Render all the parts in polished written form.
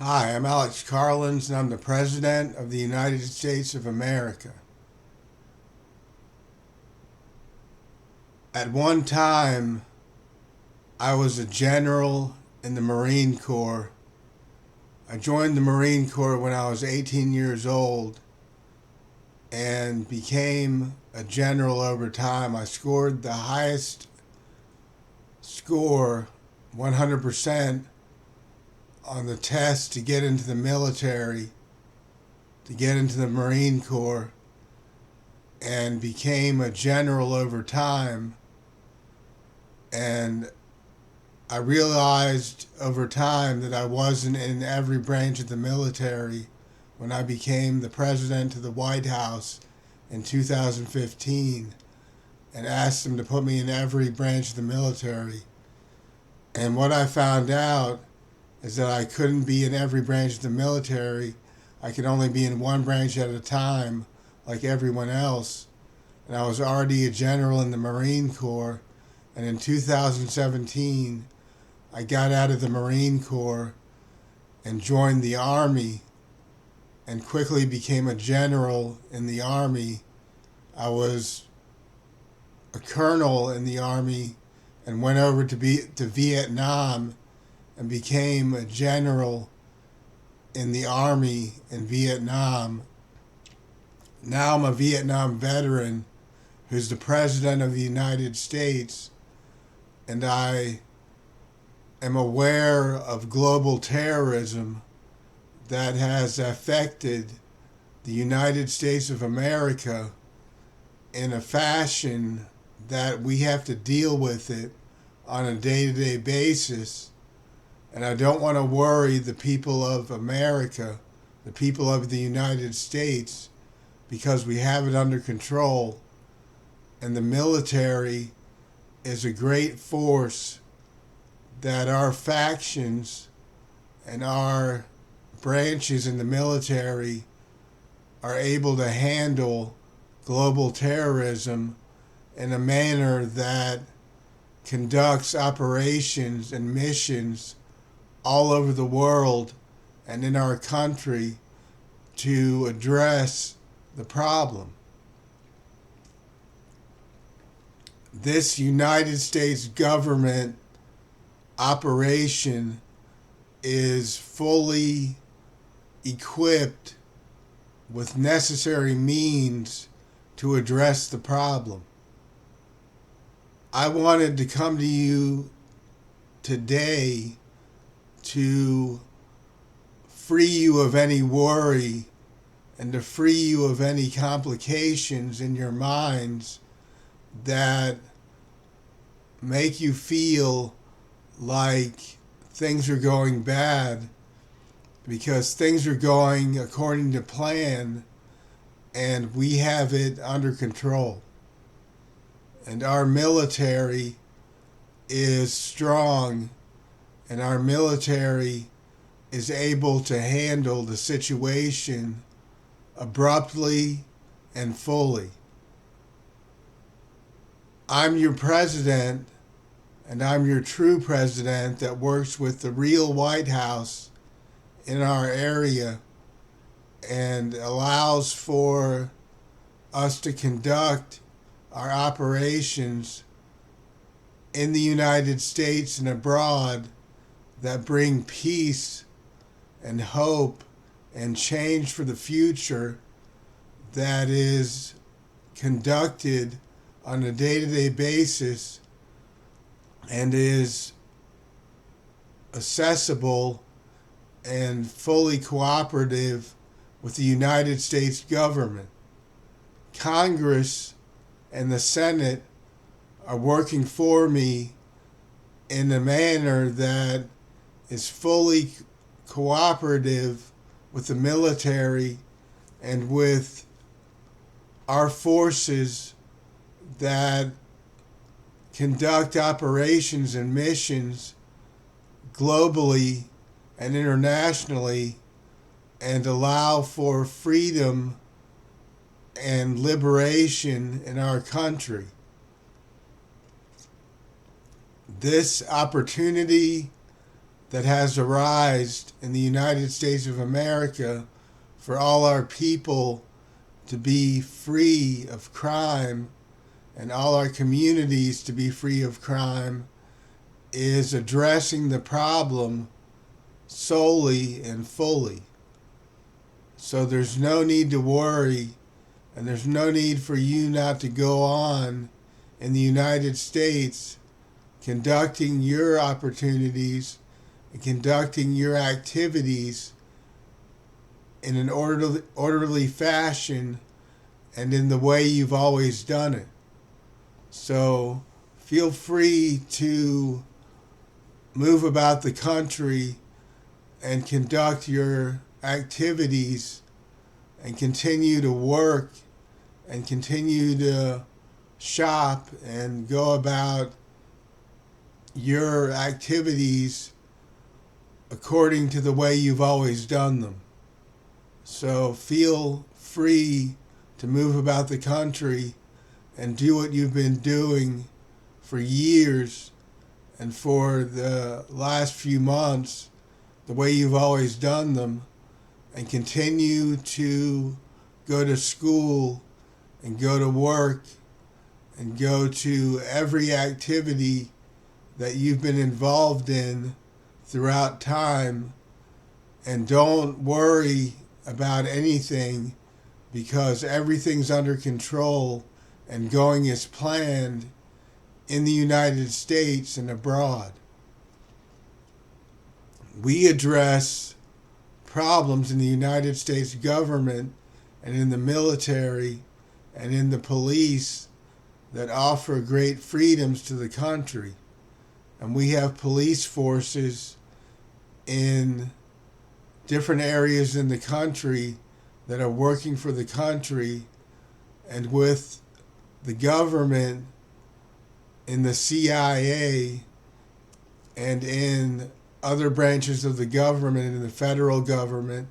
Hi, I'm Alex Karlins, and I'm the President of the United States of America. At one time, I was a general in the Marine Corps. I joined the Marine Corps when I was 18 years old and became a general over time. I scored the highest score, 100%, on the test to get into the military, to get into the Marine Corps, and became a general over time. And I realized over time that I wasn't in every branch of the military when I became the president of the White House in 2015 and asked them to put me in every branch of the military. And what I found out is that I couldn't be in every branch of the military. I could only be in one branch at a time, like everyone else. And I was already a general in the Marine Corps. And in 2017, I got out of the Marine Corps and joined the Army and quickly became a general in the Army. I was a colonel in the Army and went over to Vietnam and became a general in the Army in Vietnam. Now I'm a Vietnam veteran who's the President of the United States, and I am aware of global terrorism that has affected the United States of America in a fashion that we have to deal with it on a day-to-day basis. And I don't want to worry the people of America, the people of the United States, because we have it under control. And the military is a great force that our factions and our branches in the military are able to handle global terrorism in a manner that conducts operations and missions all over the world and in our country to address the problem. This United States government operation is fully equipped with necessary means to address the problem. I wanted to come to you today to free you of any worry and to free you of any complications in your minds that make you feel like things are going bad, because things are going according to plan and we have it under control. And our military is strong, and our military is able to handle the situation abruptly and fully. I'm your president, and I'm your true president that works with the real White House in our area and allows for us to conduct our operations in the United States and abroad that bring peace and hope and change for the future, that is conducted on a day-to-day basis and is accessible and fully cooperative with the United States government. Congress and the Senate are working for me in a manner that is fully cooperative with the military and with our forces that conduct operations and missions globally and internationally and allow for freedom and liberation in our country. This opportunity that has arisen in the United States of America for all our people to be free of crime and all our communities to be free of crime is addressing the problem solely and fully. So there's no need to worry, and there's no need for you not to go on in the United States conducting your opportunities and conducting your activities in an orderly fashion and in the way you've always done it. So feel free to move about the country and conduct your activities and continue to work and continue to shop and go about your activities according to the way you've always done them. So feel free to move about the country and do what you've been doing for years and for the last few months, the way you've always done them, and continue to go to school and go to work and go to every activity that you've been involved in throughout time, and don't worry about anything because everything's under control and going as planned in the United States and abroad. We address problems in the United States government and in the military and in the police that offer great freedoms to the country. And we have police forces in different areas in the country that are working for the country and with the government in the CIA and in other branches of the government, in the federal government.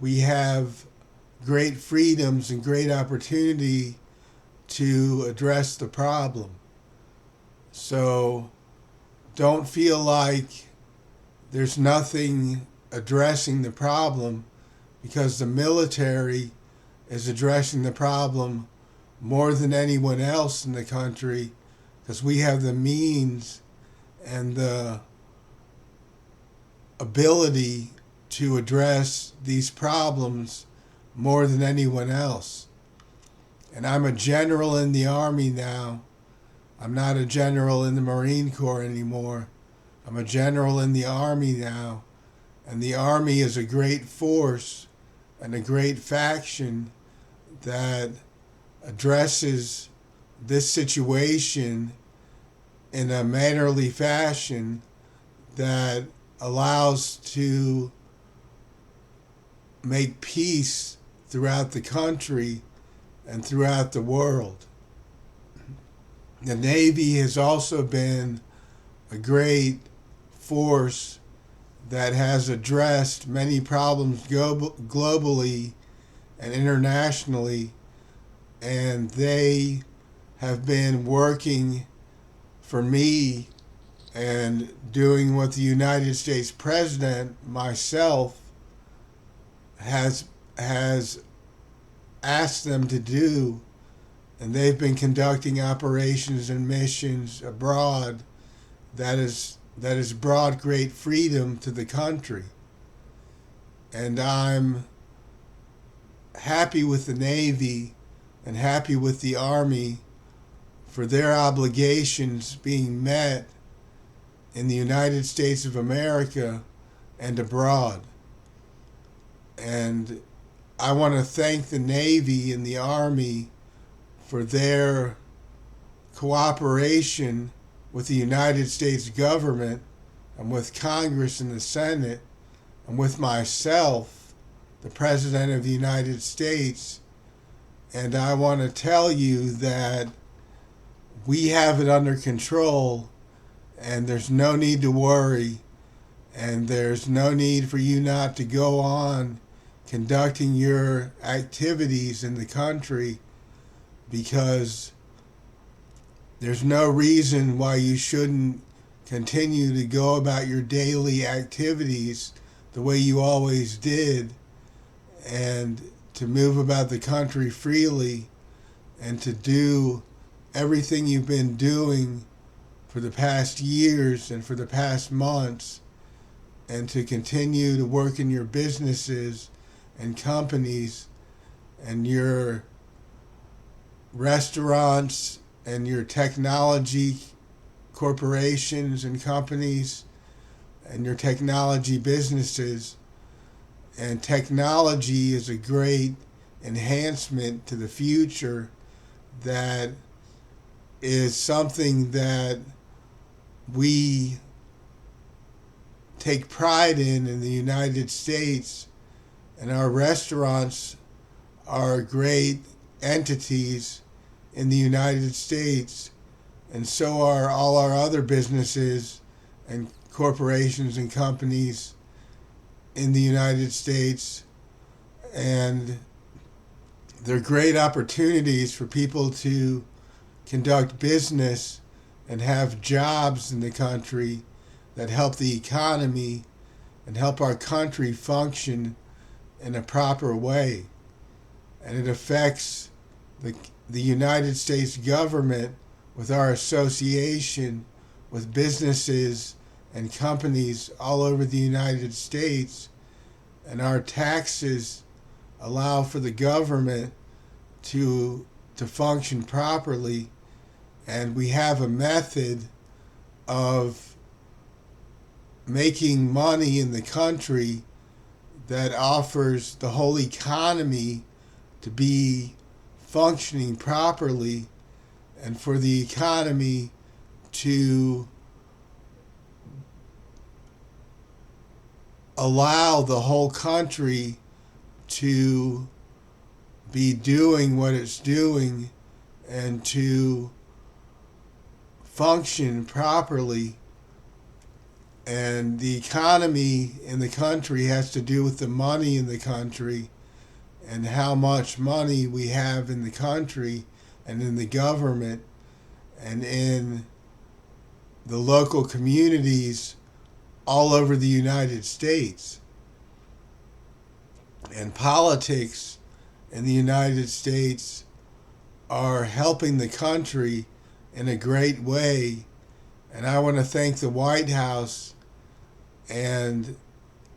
We have great freedoms and great opportunity to address the problem. So don't feel like there's nothing addressing the problem, because the military is addressing the problem more than anyone else in the country, because we have the means and the ability to address these problems more than anyone else. And I'm a general in the Army now. I'm not a general in the Marine Corps anymore. I'm a general in the Army now. And the Army is a great force and a great faction that addresses this situation in a mannerly fashion that allows to make peace throughout the country and throughout the world. The Navy has also been a great force that has addressed many problems globally and internationally, and they have been working for me and doing what the United States President, myself, has asked them to do, and they've been conducting operations and missions abroad that has brought great freedom to the country. And I'm happy with the Navy and happy with the Army for their obligations being met in the United States of America and abroad. And I want to thank the Navy and the Army for their cooperation with the United States government and with Congress and the Senate and with myself, the President of the United States. And I want to tell you that we have it under control, and there's no need to worry, and there's no need for you not to go on conducting your activities in the country, because there's no reason why you shouldn't continue to go about your daily activities the way you always did, and to move about the country freely, and to do everything you've been doing for the past years and for the past months, and to continue to work in your businesses and companies and your restaurants and your technology corporations and companies and your technology businesses. And technology is a great enhancement to the future that is something that we take pride in the United States, and our restaurants are great entities in the United States, and so are all our other businesses and corporations and companies in the United States. And they're great opportunities for people to conduct business and have jobs in the country that help the economy and help our country function in a proper way. And it affects the United States government with our association with businesses and companies all over the United States. And our taxes allow for the government to function properly. And we have a method of making money in the country that offers the whole economy to be functioning properly, and for the economy to allow the whole country to be doing what it's doing and to function properly. And the economy in the country has to do with the money in the country and how much money we have in the country and in the government and in the local communities all over the United States. And politics in the United States are helping the country in a great way. And I want to thank the White House and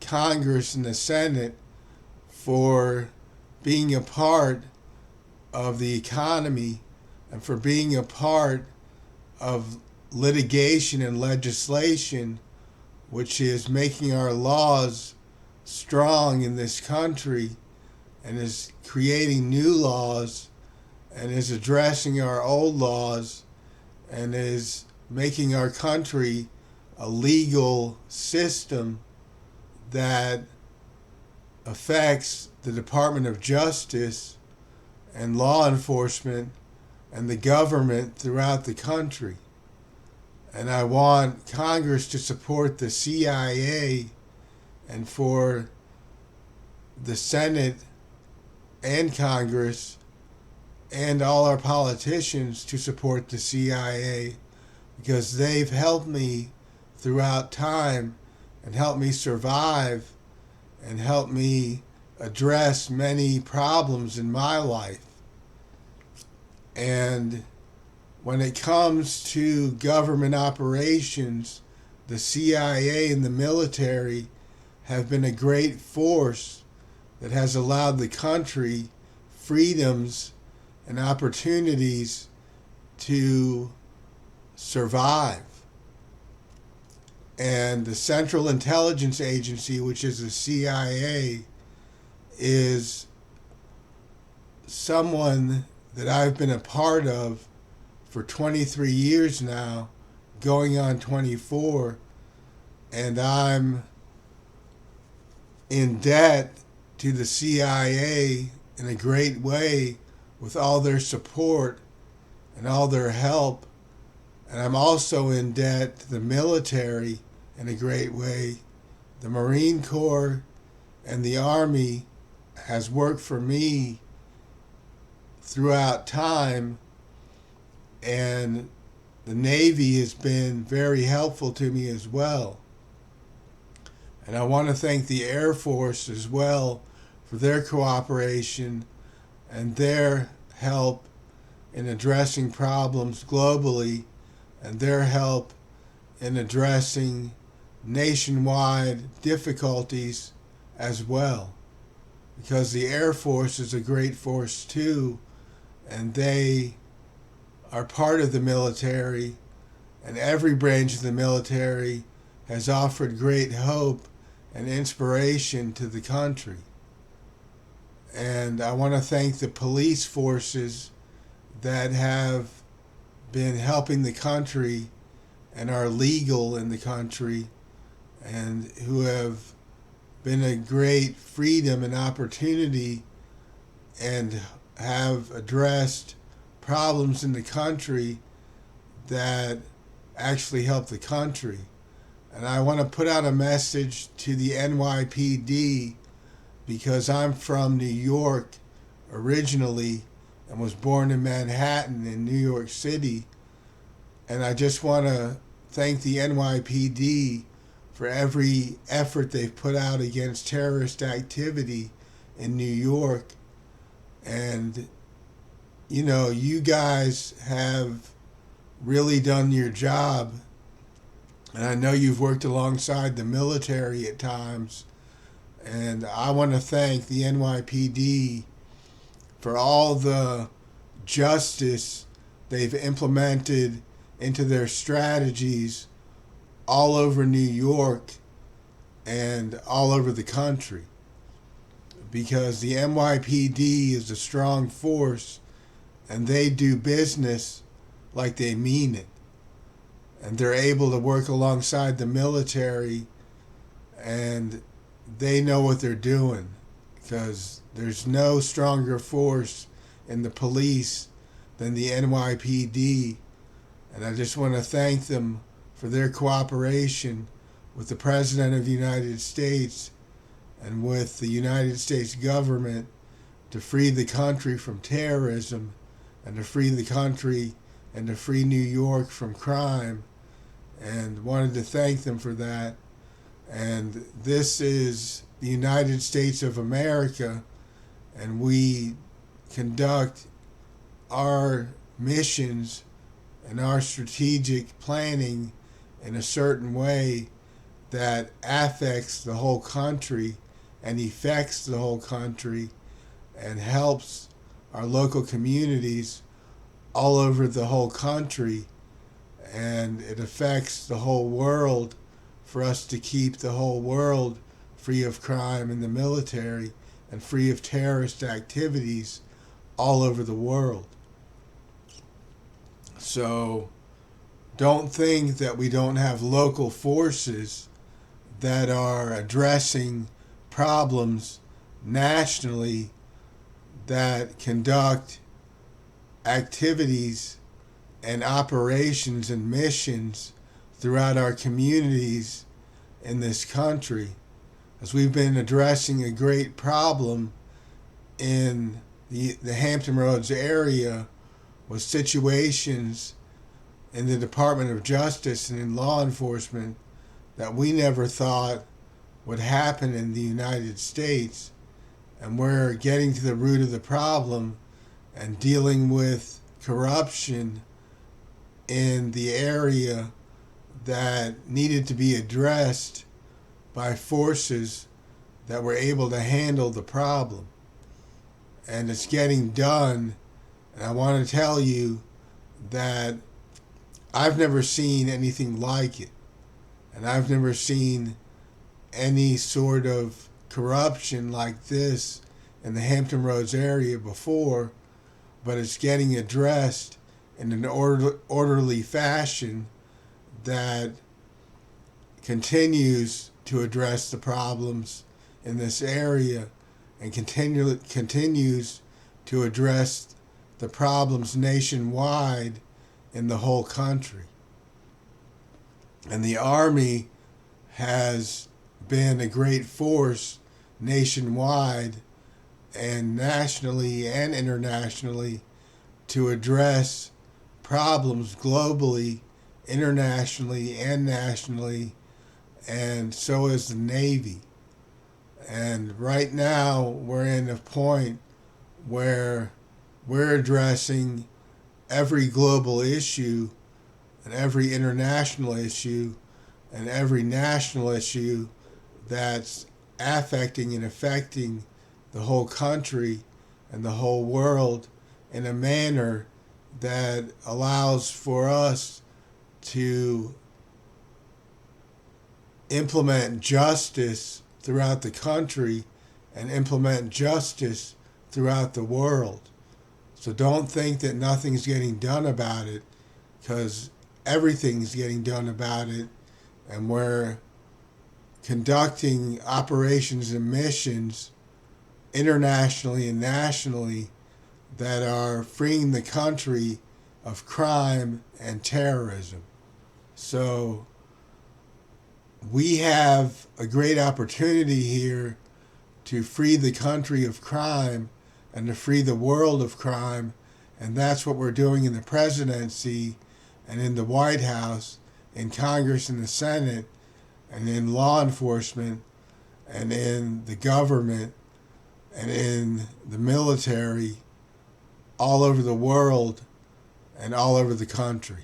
Congress and the Senate for being a part of the economy and for being a part of litigation and legislation, which is making our laws strong in this country and is creating new laws and is addressing our old laws and is making our country a legal system that affects the Department of Justice and law enforcement and the government throughout the country. And I want Congress to support the CIA and for the Senate and Congress and all our politicians to support the CIA, because they've helped me throughout time and helped me survive and helped me address many problems in my life. And when it comes to government operations, the CIA and the military have been a great force that has allowed the country freedoms and opportunities to survive. And the Central Intelligence Agency, which is the CIA, is someone that I've been a part of for 23 years now, going on 24, and I'm in debt to the CIA in a great way with all their support and all their help. And I'm also in debt to the military in a great way. The Marine Corps and the Army has worked for me throughout time, and the Navy has been very helpful to me as well. And I want to thank the Air Force as well for their cooperation and their help in addressing problems globally and their help in addressing nationwide difficulties as well. Because the Air Force is a great force too, and they are part of the military, and every branch of the military has offered great hope and inspiration to the country. And I want to thank the police forces that have been helping the country and are legal in the country and who have been a great freedom and opportunity and have addressed problems in the country that actually help the country. And I want to put out a message to the NYPD because I'm from New York originally and was born in Manhattan in New York City. And I just want to thank the NYPD for every effort they've put out against terrorist activity in New York. And, you know, you guys have really done your job. And I know you've worked alongside the military at times. And I want to thank the NYPD for all the justice they've implemented into their strategies all over New York and all over the country. Because the NYPD is a strong force and they do business like they mean it. And they're able to work alongside the military and they know what they're doing because there's no stronger force in the police than the NYPD. And I just want to thank them for their cooperation with the President of the United States and with the United States government to free the country from terrorism and to free the country and to free New York from crime, and wanted to thank them for that. And this is the United States of America, and we conduct our missions and our strategic planning in a certain way that affects the whole country and affects the whole country and helps our local communities all over the whole country, and it affects the whole world for us to keep the whole world free of crime in the military and free of terrorist activities all over the world. So don't think that we don't have local forces that are addressing problems nationally that conduct activities and operations and missions throughout our communities in this country. As we've been addressing a great problem in the Hampton Roads area with situations in the Department of Justice and in law enforcement that we never thought would happen in the United States. And we're getting to the root of the problem and dealing with corruption in the area that needed to be addressed by forces that were able to handle the problem. And it's getting done. And I want to tell you that I've never seen anything like it. And I've never seen any sort of corruption like this in the Hampton Roads area before, but it's getting addressed in an orderly fashion that continues to address the problems in this area and continues to address the problems nationwide in the whole country. And the Army has been a great force nationwide and nationally and internationally to address problems globally, internationally, and nationally, and so is the Navy. And right now, we're in a point where we're addressing every global issue and every international issue and every national issue that's affecting and affecting the whole country and the whole world in a manner that allows for us to implement justice throughout the country and implement justice throughout the world. So don't think that nothing's getting done about it, because everything's getting done about it, and we're conducting operations and missions internationally and nationally that are freeing the country of crime and terrorism. So we have a great opportunity here to free the country of crime and to free the world of crime, and that's what we're doing in the presidency and in the White House, in Congress and the Senate, and in law enforcement, and in the government, and in the military, all over the world and all over the country.